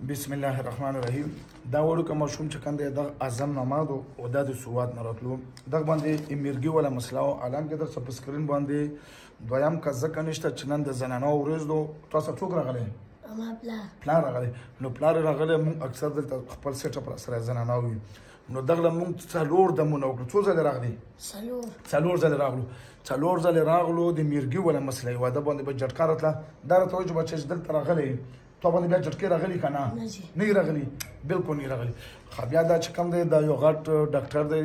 بسم الله الرحمن الرحیم. دا وړو که ماشوم چې کنده د اعظم نماز او د سواد نه راتلو دغه باندې میرګي ولا مسله او اعلان کې در په سکرین باندې دویم کا ځکه نشته چې نن د زنانو ورځ دو تاسو څوک راغلی پلار راغلی نو پلار راغلی مونږ اکثر دلته خپل سیټ پر سره زنانو وي نو دغه مونږ څلور دمونه وکړو څو ځله راغلی څلور ځله راغلو د میرګي ولا مسله واده باندې به جټکا راتله دا راته وایي چې بچی چې دلته راغلی تو باندې بیا جټکې راغلی که نه راغلی بالکل نه راغلی خو بیا دا چې کوم دی دا یو غټ ډاکټر دی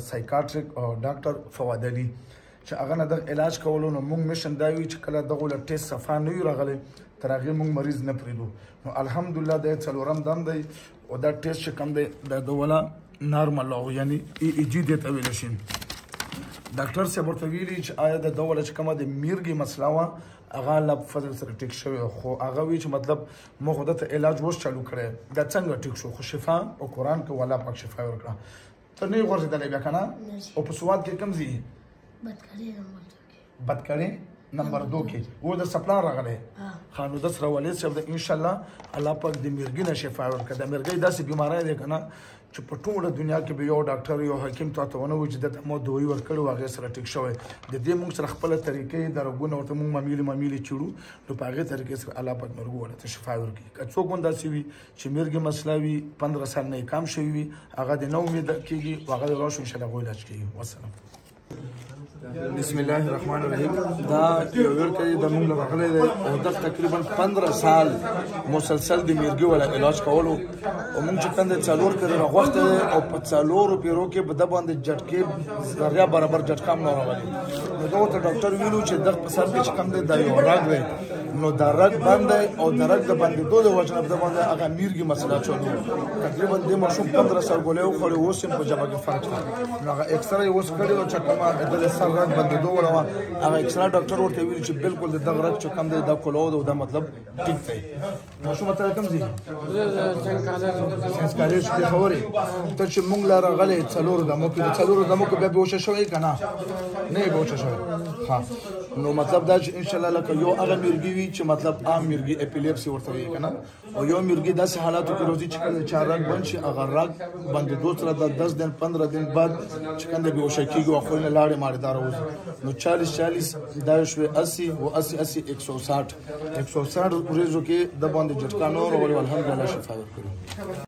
سایکاټریک ډاکټر فواد علي چې هغه نه دغه علاج کولو نو موږ مشن دا وي چې کله دغه له ټیسټ صفا نه وي راغلی تر هغې موږ مریض نه پرېږدو نو الحمدلله د څلورم دم دی او دا ټیسټ چې کوم دی دا د ولا نارمل او یعنی ایجي دی ته ویلی شي ډاکټر صاحب ورته ویلي چې آیا د دغه چې کومه د میرګي مسله وه هغه الله په فضل سره ټیک شوی خو هغه وی چې مطلب ما خو دته علاج وس چالو کړی دا څنګه ټیک شو خو شفا او قرآن کې والله پاک شفا ورکړه ته نه غورځېدلی بیا که نه او په سواد کې کوم ځي بدکړې نمبر 2 کې و د سپلان راغلی ښه نو د سره ولید صاحب د انشاءالله الله پاک د میرګي نه شفا ورکړه د میرګۍ داسې بیماری دی که نه چې په ټوله دنیا کې به یو ډاکټر یو حکیم تاته ونه وایي چې دته ما دوایي ورکړې وه هغې سره ټیک شوی د دې موږ سره خپله طریقې د رګونه ورته موږ ممیلې چیړو نو په هغې طریقې سره الله پاک مرګو وله ته شفا ورکړي که څوک هم داسې وي چې میرګي مسله وي 15 سال نه یې کم شوي وي هغه د نه امید کېږي او هغه د راشو انشاءالله هغوی علاج کېږي والسلام بسم الله الرحمن الرحیم دا یو ورکړی د موږ راغلی دی او دغه تقریبا 15 سال مسلسل د میرګي ولا علاج کولو او موږ چې کنده څلور کړی راغوښتی دی او په څلورو پیرو کې به د باندې جټکې ذریعه برابر جټکا هم نه راغلی نو دغه ته ډاکټر ویلو چې دغه په سر کې چې کوم دی دا یو رګ دی نو دا رګ بند دی او د رګ د بندېدو د وجه نه د باندې هغه میرګي مسله چلو تقریبا دې ماشوم 15 سال ګولۍ وخوړې اوس یې په ژبه کې فرق شته نو هغه اکسره یې اوس کړې وه چې کومه د سر رګ بندېدو وړه وه هغه اکسره ډاکټر ورته ویلي چې بالکل د دغه رګ چې کوم دی دا کولو دی او دا مطلب ټیک دی ماشومه ته کوم ځي ساینس کالج کې خبرې ته چې موږ لا راغلی څلورو دمو کې د څلورو دمو کې بیا بېهوشه شوی که نه نه یې بېهوشه شوی ښه نو مطلب دا چې انشاءالله لکه یو هغه میرګي وي چې مطلب عام میرګي اپیلیپسي ورته وایي که نه او یو میرګي داسې حالاتو کې راځي چې کله چا رګ بند شي هغه رګ بندېدو سره د 10 دن 15 دن بعد چې کنده بېهوشه کېږي او خوی نه لاړې ماړې دا راوځي نو 40 دا شوې 80 و 80 160 ورځو کې د باندې جټکا نور او الحمدلله شفا ورکړي